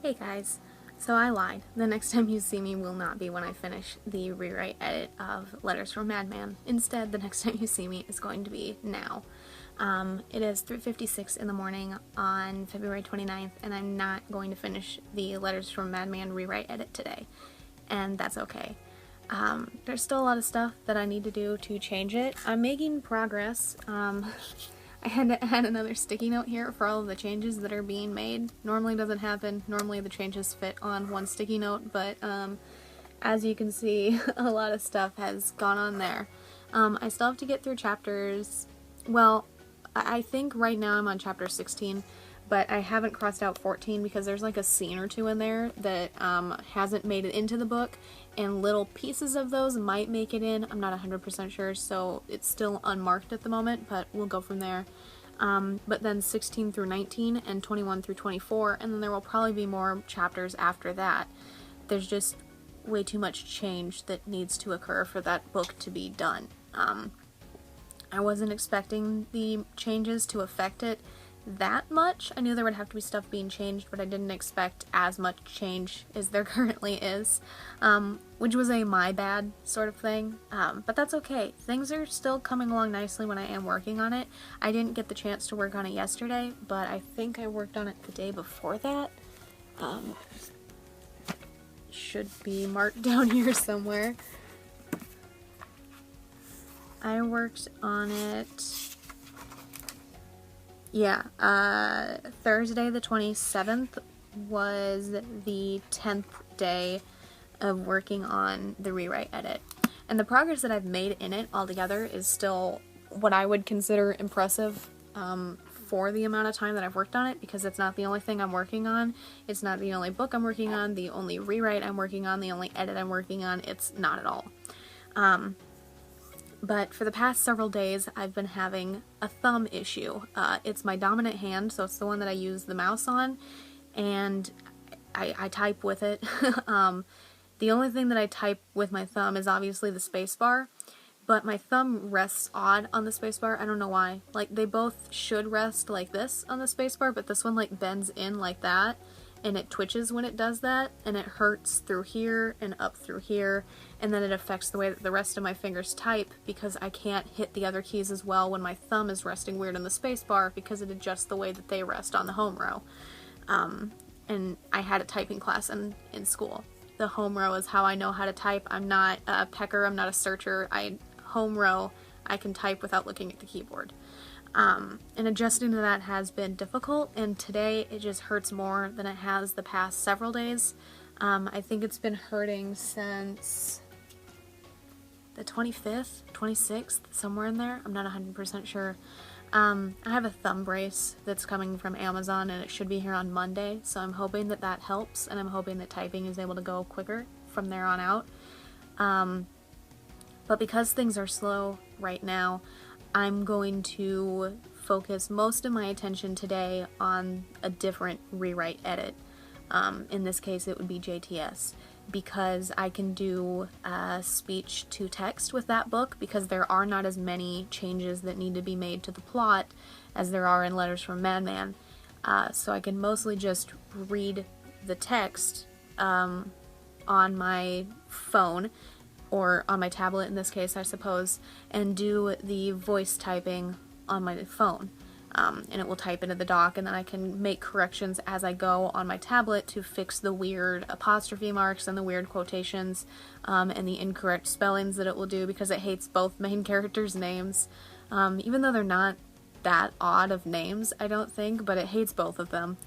Hey guys, so I lied. The next time you see me will not be when I finish the rewrite edit of Letters from Madman. Instead, the next time you see me is going to be now. It is 3:56 in the morning on February 29th, and I'm not going to finish the Letters from Madman rewrite edit today, and that's okay. There's still a lot of stuff that I need to do to change it. I'm making progress. I had to add another sticky note here for all of the changes that are being made. Normally doesn't happen. Normally the changes fit on one sticky note, but as you can see, a lot of stuff has gone on there. I still have to get through chapters. Well, I think right now I'm on chapter 16, but I haven't crossed out 14 because there's like a scene or two in there that hasn't made it into the book, and little pieces of those might make it in. I'm not 100% sure, so it's still unmarked at the moment, but we'll go from there. But then 16 through 19 and 21 through 24, and then there will probably be more chapters after that. There's just way too much change that needs to occur for that book to be done. I wasn't expecting the changes to affect it that much. I knew there would have to be stuff being changed, but I didn't expect as much change as there currently is, which was a my bad sort of thing, but that's okay. Things are still coming along nicely when I am working on it. I didn't get the chance to work on it yesterday, but I think I worked on it the day before that. Should be marked down here somewhere. I worked on it, yeah, Thursday the 27th was the 10th day of working on the rewrite edit. And the progress that I've made in it altogether is still what I would consider impressive for the amount of time that I've worked on it, because it's not the only thing I'm working on. It's not the only book I'm working on, the only rewrite I'm working on, the only edit I'm working on. It's not at all. But for the past several days, I've been having a thumb issue. It's my dominant hand, so it's the one that I use the mouse on, and I type with it. The only thing that I type with my thumb is obviously the spacebar, but my thumb rests odd on the spacebar. I don't know why. Like, they both should rest like this on the spacebar, but this one like bends in like that, and it twitches when it does that, and it hurts through here and up through here, and then it affects the way that the rest of my fingers type, because I can't hit the other keys as well when my thumb is resting weird on the spacebar, because it adjusts the way that they rest on the home row. And I had a typing class in school. The home row is how I know how to type. I'm not a pecker, I'm not a searcher. Home row, I can type without looking at the keyboard. And adjusting to that has been difficult, and today it just hurts more than it has the past several days. I think it's been hurting since the 25th, 26th, somewhere in there. I'm not 100% sure. I have a thumb brace that's coming from Amazon, and it should be here on Monday, so I'm hoping that that helps, and I'm hoping that typing is able to go quicker from there on out. But because things are slow right now, I'm going to focus most of my attention today on a different rewrite edit. In this case, it would be JTS, because I can do speech to text with that book, because there are not as many changes that need to be made to the plot as there are in Letters from Madman. So I can mostly just read the text on my phone, or on my tablet in this case, I suppose, and do the voice typing on my phone. And it will type into the doc, and then I can make corrections as I go on my tablet to fix the weird apostrophe marks and the weird quotations, and the incorrect spellings that it will do, because it hates both main characters' names. Even though they're not that odd of names, I don't think, but it hates both of them.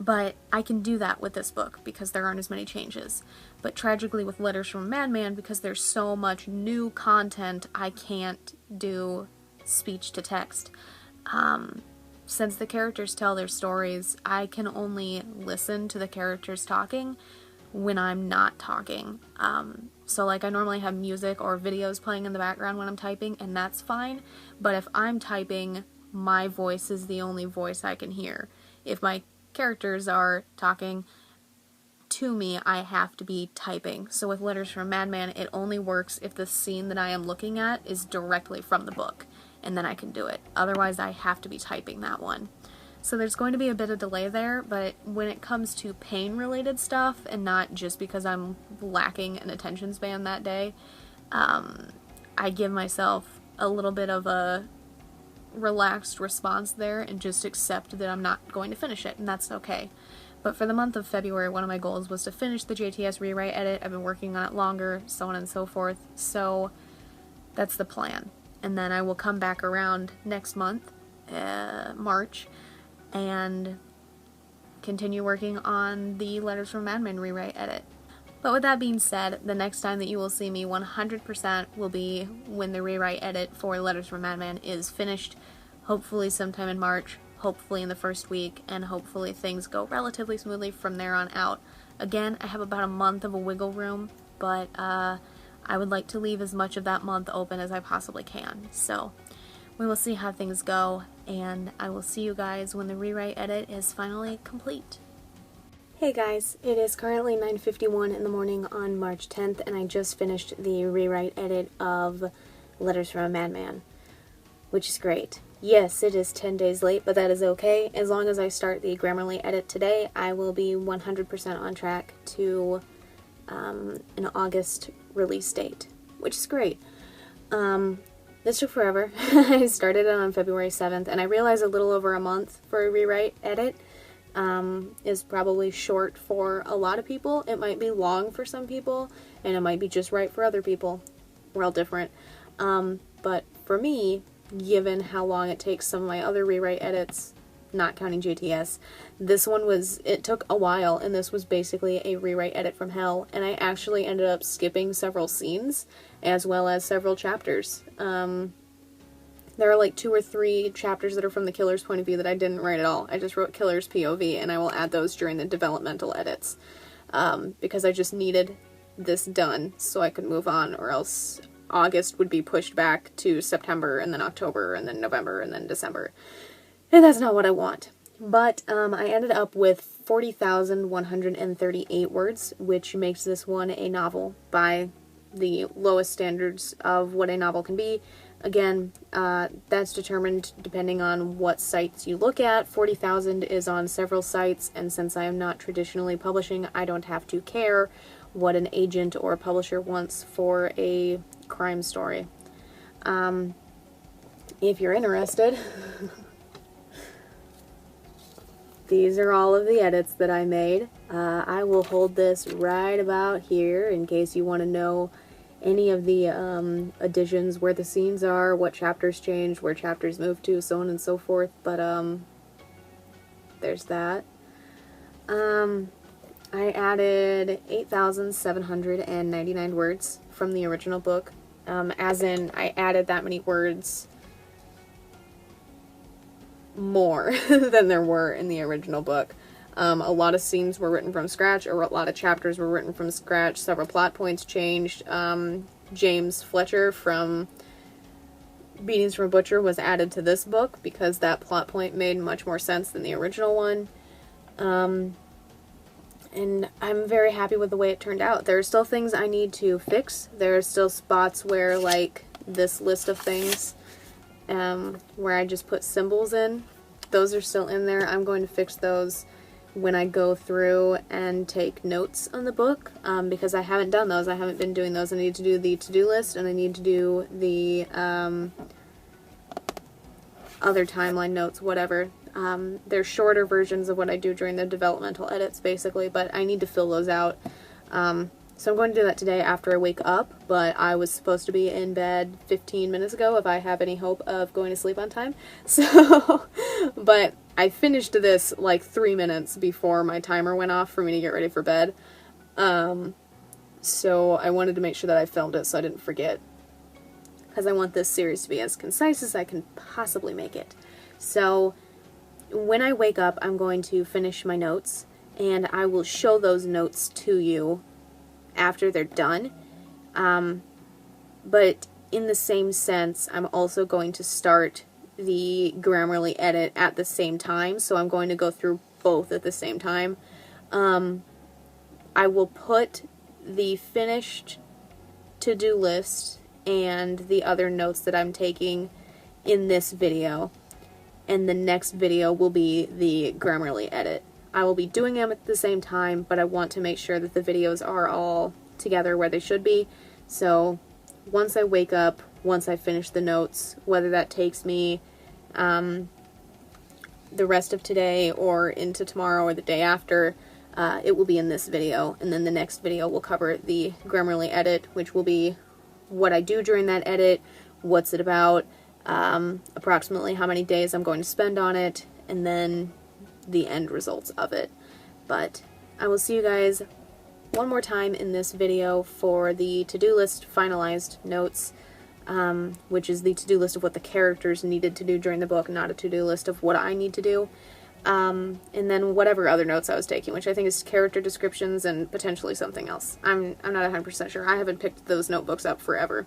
But I can do that with this book because there aren't as many changes. But tragically with Letters from Madman, because there's so much new content, I can't do speech to text. Since the characters tell their stories, I can only listen to the characters talking when I'm not talking. So like, I normally have music or videos playing in the background when I'm typing, and that's fine. But if I'm typing, my voice is the only voice I can hear. If my characters are talking to me, I have to be typing. So with Letters from Madman, it only works if the scene that I am looking at is directly from the book, and then I can do it. Otherwise, I have to be typing that one. So there's going to be a bit of delay there, but when it comes to pain-related stuff, and not just because I'm lacking an attention span that day, I give myself a little bit of a relaxed response there and just accept that I'm not going to finish it, and that's okay. But for the month of February, one of my goals was to finish the JTS rewrite edit. I've been working on it longer, so on and so forth, so that's the plan. And then I will come back around next month, March, and continue working on the Letters from Madman rewrite edit. But with that being said, the next time that you will see me 100% will be when the rewrite edit for Letters from Madman is finished, hopefully sometime in March, hopefully in the first week, and hopefully things go relatively smoothly from there on out. Again, I have about a month of a wiggle room, but I would like to leave as much of that month open as I possibly can. So we will see how things go, and I will see you guys when the rewrite edit is finally complete. Hey guys, it is currently 9:51 in the morning on March 10th, and I just finished the rewrite edit of Letters from a Madman, which is great. Yes, it is 10 days late, but that is okay. As long as I start the Grammarly edit today, I will be 100% on track to an August release date, which is great. This took forever. I started it on February 7th, and I realized a little over a month for a rewrite edit is probably short for a lot of people. It might be long for some people, and it might be just right for other people. We're all different. But for me, given how long it takes some of my other rewrite edits, not counting JTS, this one it took a while, and this was basically a rewrite edit from hell, and I actually ended up skipping several scenes, as well as several chapters. There are like 2 or 3 chapters that are from the killer's point of view that I didn't write at all. I just wrote killer's POV, and I will add those during the developmental edits, because I just needed this done so I could move on, or else August would be pushed back to September, and then October, and then November, and then December. And that's not what I want. But I ended up with 40,138 words, which makes this one a novel by the lowest standards of what a novel can be. Again, that's determined depending on what sites you look at. 40,000 is on several sites, and since I am not traditionally publishing, I don't have to care what an agent or publisher wants for a crime story. If you're interested, these are all of the edits that I made. I will hold this right about here in case you want to know any of the additions, where the scenes are, what chapters changed, where chapters moved to, so on and so forth. But there's that. I added 8,799 words from the original book, as in I added that many words more than there were in the original book. A lot of scenes were written from scratch, or a lot of chapters were written from scratch. Several plot points changed. James Fletcher from Beatings from a Butcher was added to this book because that plot point made much more sense than the original one. And I'm very happy with the way it turned out. There are still things I need to fix. There are still spots where, like, this list of things, where I just put symbols in. Those are still in there. I'm going to fix those when I go through and take notes on the book, because I haven't done those. I haven't been doing those. I need to do the to-do list, and I need to do the other timeline notes, whatever. They're shorter versions of what I do during the developmental edits, basically, but I need to fill those out. So I'm going to do that today after I wake up, but I was supposed to be in bed 15 minutes ago if I have any hope of going to sleep on time. So, but I finished this like 3 minutes before my timer went off for me to get ready for bed. So I wanted to make sure that I filmed it so I didn't forget, because I want this series to be as concise as I can possibly make it. So when I wake up, I'm going to finish my notes, and I will show those notes to you after they're done. But in the same sense, I'm also going to start the Grammarly edit at the same time, so I'm going to go through both at the same time. I will put the finished to-do list and the other notes that I'm taking in this video. and the next video will be the Grammarly edit. I will be doing them at the same time, but I want to make sure that the videos are all together where they should be. So once I wake up, once I finish the notes, whether that takes me the rest of today or into tomorrow or the day after, it will be in this video, and then the next video will cover the Grammarly edit, which will be what I do during that edit, what's it about, approximately how many days I'm going to spend on it, and then the end results of it. But I will see you guys one more time in this video for the to-do list finalized notes, which is the to-do list of what the characters needed to do during the book, not a to-do list of what I need to do. And then whatever other notes I was taking, which I think is character descriptions and potentially something else. I'm not 100% sure. I haven't picked those notebooks up forever.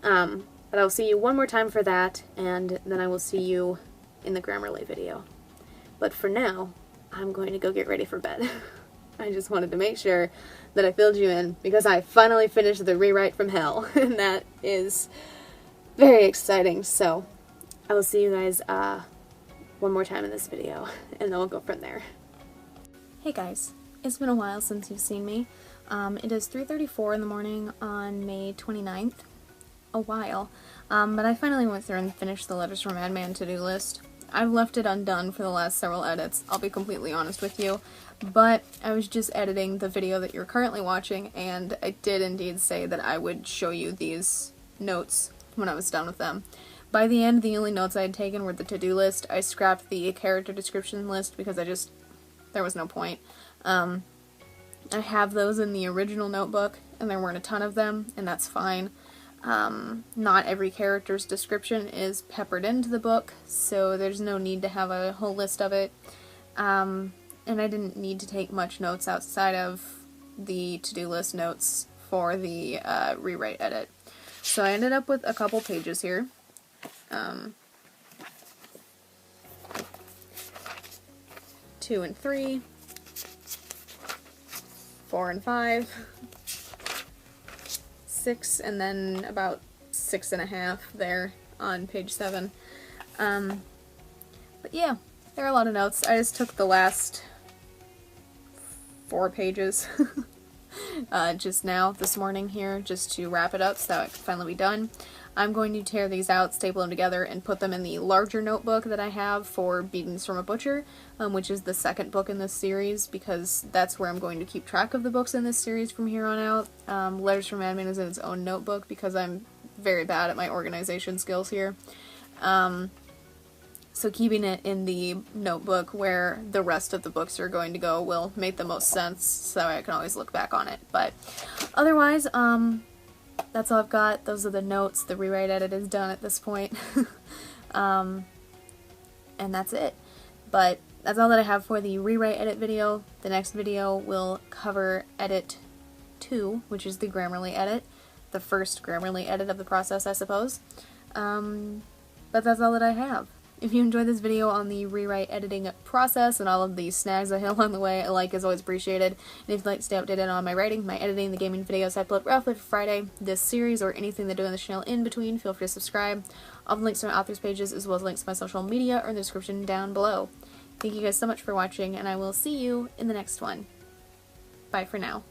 But I'll see you one more time for that, and then I will see you in the Grammarly video. But for now, I'm going to go get ready for bed. I just wanted to make sure that I filled you in, because I finally finished the rewrite from hell, and that is very exciting. So I will see you guys one more time in this video, and then we'll go from there. Hey guys, it's been a while since you've seen me. It is 3:34 in the morning on May 29th. A while, but I finally went through and finished the Letters from Madman to-do list. I've left it undone for the last several edits, I'll be completely honest with you, but I was just editing the video that you're currently watching, and I did indeed say that I would show you these notes when I was done with them. By the end, the only notes I had taken were the to-do list. I scrapped the character description list because there was no point. I have those in the original notebook, and there weren't a ton of them, and that's fine. Not every character's description is peppered into the book, so there's no need to have a whole list of it. And I didn't need to take much notes outside of the to-do list notes for the rewrite edit. So I ended up with a couple pages here. 2 and 3, 4 and 5, 6, and then about 6.5 there on page 7. But yeah, there are a lot of notes. I just took the last 4 pages just now, this morning here, just to wrap it up so that it can finally be done. I'm going to tear these out, staple them together, and put them in the larger notebook that I have for Beatings from a Butcher, which is the second book in this series, because that's where I'm going to keep track of the books in this series from here on out. Letters from Madman is in its own notebook because I'm very bad at my organization skills here. So keeping it in the notebook where the rest of the books are going to go will make the most sense, so I can always look back on it. But otherwise, that's all I've got. Those are the notes. The rewrite edit is done at this point. And that's it. But that's all that I have for the rewrite edit video. The next video will cover edit 2, which is the Grammarly edit. The first Grammarly edit of the process, I suppose. But that's all that I have. If you enjoyed this video on the rewrite editing process and all of the snags I hit along the way, a like is always appreciated. And if you'd like to stay updated on my writing, my editing, the gaming videos I upload roughly for Friday, this series, or anything they do on the channel in between, feel free to subscribe. All the links to my authors pages, as well as links to my social media, are in the description down below. Thank you guys so much for watching, and I will see you in the next one. Bye for now.